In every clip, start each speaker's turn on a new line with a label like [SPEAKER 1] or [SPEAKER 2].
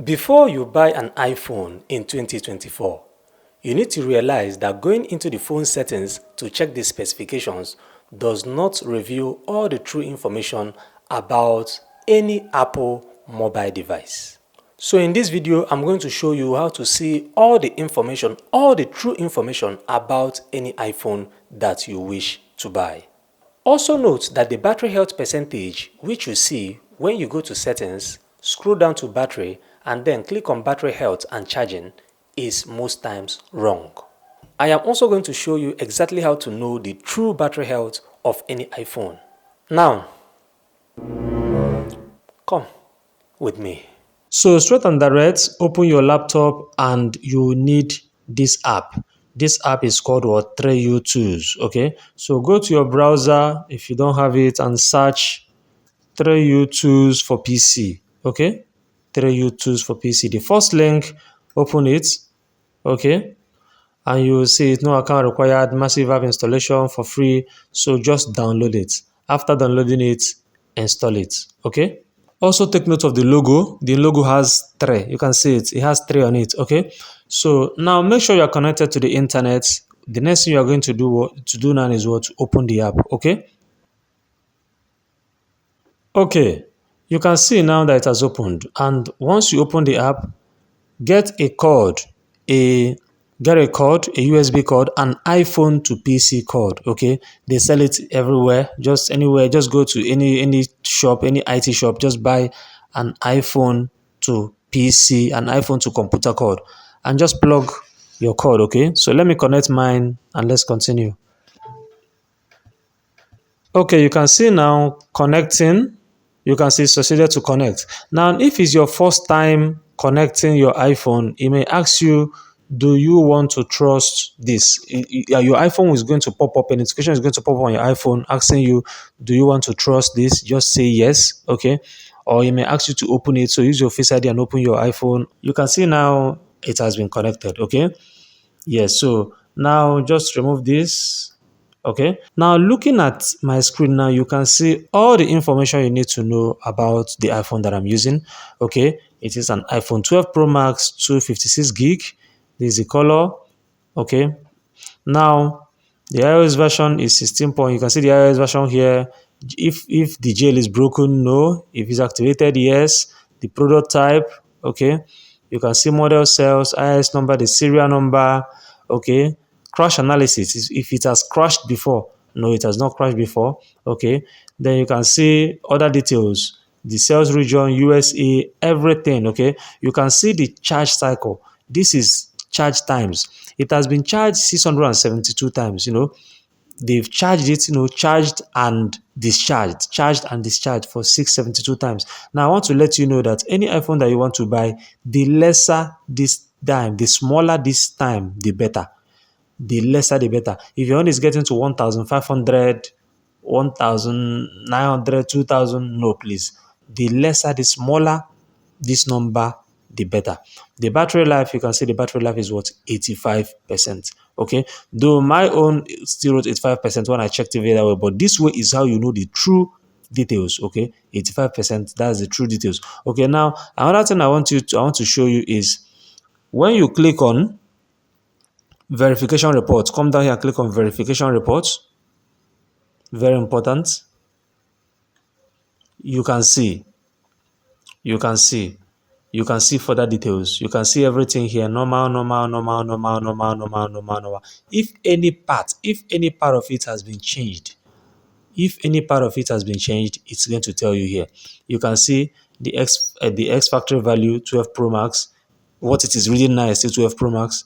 [SPEAKER 1] Before you buy an iPhone in 2024, you need to realize that going into the phone settings to check the specifications does not reveal all the true information about any Apple mobile device. So in this video, I'm going to show you how to see all the information, all the true information about any iPhone that you wish to buy. Also note that the battery health percentage, which you see when you go to settings, scroll down to battery and then click on battery health and charging, is most times wrong. I am also going to show you exactly how to know the true battery health of any iPhone. Now, come with me. So straight and direct, open your laptop and you need this app. This app is called what? 3U Tools. Okay, so go to your browser if you don't have it and search 3U Tools for PC. Okay, 3U Tools for PC. The first link, open it. Okay, and you will see it, no account required, massive app installation for free. So just download it. After downloading it, install it. Okay. Also take note of the logo. The logo has 3. You can see it. It has 3 on it. Okay. So now make sure you are connected to the internet. The next thing you are going to do now is what? To open the app. Okay. Okay. You can see now that it has opened. And once you open the app, get a cord, a USB cord, an iPhone to PC cord. Okay, they sell it everywhere, just anywhere. Just go to any shop, any IT shop, just buy an iPhone to PC, an iPhone to computer cord, and just plug your cord. Okay, so let me connect mine and let's continue. Okay, you can see now connecting. You can see succeeded to connect. Now, if it's your first time connecting your iPhone, it may ask you, do you want to trust this? Your iPhone is going to pop up, a notification is going to pop up on your iPhone asking you, do you want to trust this? Just say yes, okay? Or it may ask you to open it. So use your Face ID and open your iPhone. You can see now it has been connected, okay? Yes, so now just remove this. Okay, now looking at my screen now, you can see all the information you need to know about the iPhone that I'm using. Okay, it is an iPhone 12 Pro Max 256 gig. This is the color. Okay, now the iOS version is 16 point. You can see the iOS version here. If the jail is broken, no. If it's activated, yes. The product type, okay. You can see model cells, IS number, the serial number, okay. Crash analysis, if it has crashed before. No, it has not crashed before. Okay. Then you can see other details, the sales region, USA, everything. Okay. You can see the charge cycle. This is charge times. It has been charged 672 times. They've charged it, charged and discharged for 672 times. Now, I want to let you know that any iPhone that you want to buy, the lesser this time, the smaller this time, the better. The lesser, the better. If your own is getting to 1,500, 1,900, 2,000, no, please. The lesser, the smaller this number, the better. The battery life, you can see the battery life is what? 85%. Okay, though my own still wrote 85% when I checked it that way, but this way is how you know the true details. Okay, 85%, that's the true details. Okay, now another thing I want to show you is when you click on verification reports, come down here and click on verification reports. Very important. You can see further details. You can see everything here. Normal. If any part of it has been changed, it's going to tell you here. You can see the X factory value 12 Pro Max. What it is really nice, it's 12 Pro Max.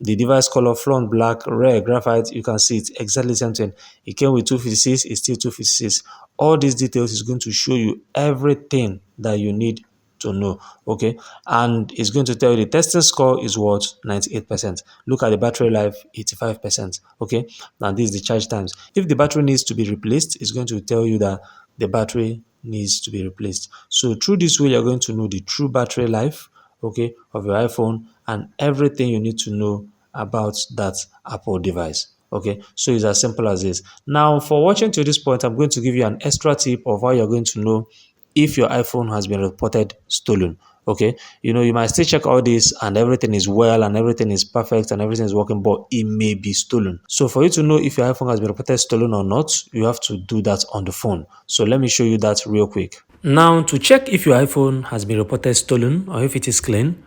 [SPEAKER 1] The device color, front black, rare graphite. You can see it's exactly the same thing. It came with 256, it's still 256. All these details is going to show you everything that you need to know. Okay, and it's going to tell you the testing score is what? 98%. Look at the battery life, 85%. Okay, now this is the charge times. If the battery needs to be replaced, it's going to tell you that the battery needs to be replaced. So through this way, you're going to know the true battery life, okay, of your iPhone and everything you need to know about that Apple device. Okay, so it's as simple as this. Now, for watching to this point, I'm going to give you an extra tip of how you're going to know if your iPhone has been reported stolen. Okay, you might still check all this and everything is well and everything is perfect and everything is working, but it may be stolen. So for you to know if your iPhone has been reported stolen or not, you have to do that on the phone. So let me show you that real quick. Now, to check if your iPhone has been reported stolen or if it is clean,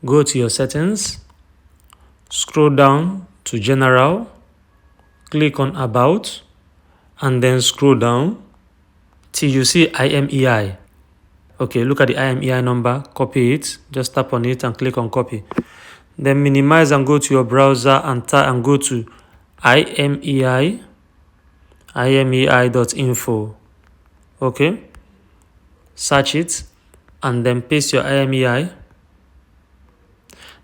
[SPEAKER 1] go to your settings, scroll down to general, click on about, and then scroll down till you see IMEI. Okay, look at the IMEI number, copy it, just tap on it and click on copy. Then minimize and go to your browser and go to imei.info. Okay, search it and then paste your IMEI.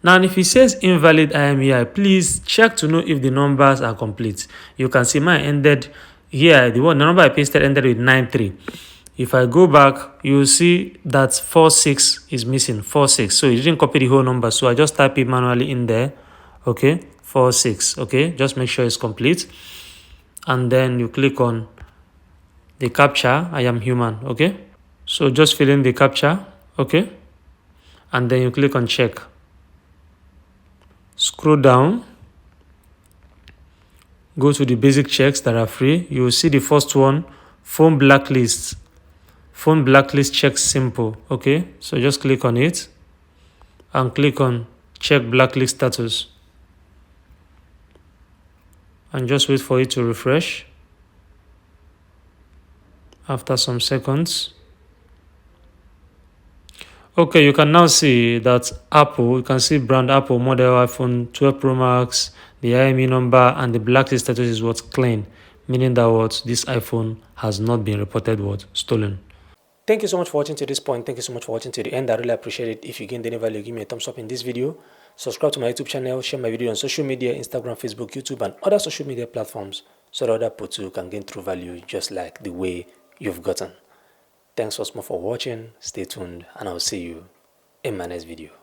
[SPEAKER 1] Now, if it says invalid IMEI, please check to know if the numbers are complete. You can see mine ended here. The number I pasted ended with 93. If I go back, you'll see that 46 is missing. 46. So it didn't copy the whole number. So I just type it manually in there. Okay, 46. Okay, just make sure it's complete. And then you click on the captcha. I am human. Okay, so just fill in the captcha. Okay, and then you click on check. Scroll down, go to the basic checks that are free. You will see the first one, phone blacklist. Phone blacklist check simple. Okay, so just click on it and click on check blacklist status and just wait for it to refresh. After some seconds, okay, you can now see that Apple, you can see brand Apple model iPhone 12 Pro Max, the IME number, and the blacklist status is what's clean, meaning that what this iPhone has not been reported what stolen. Thank you so much for watching to this point. Thank you so much for watching to the end. I really appreciate it. If you gained any value, give me a thumbs up in this video. Subscribe to my YouTube channel, share my video on social media, Instagram, Facebook, YouTube, and other social media platforms so that other people too can gain true value just like the way you've gotten. Thanks once more for watching. Stay tuned and I'll see you in my next video.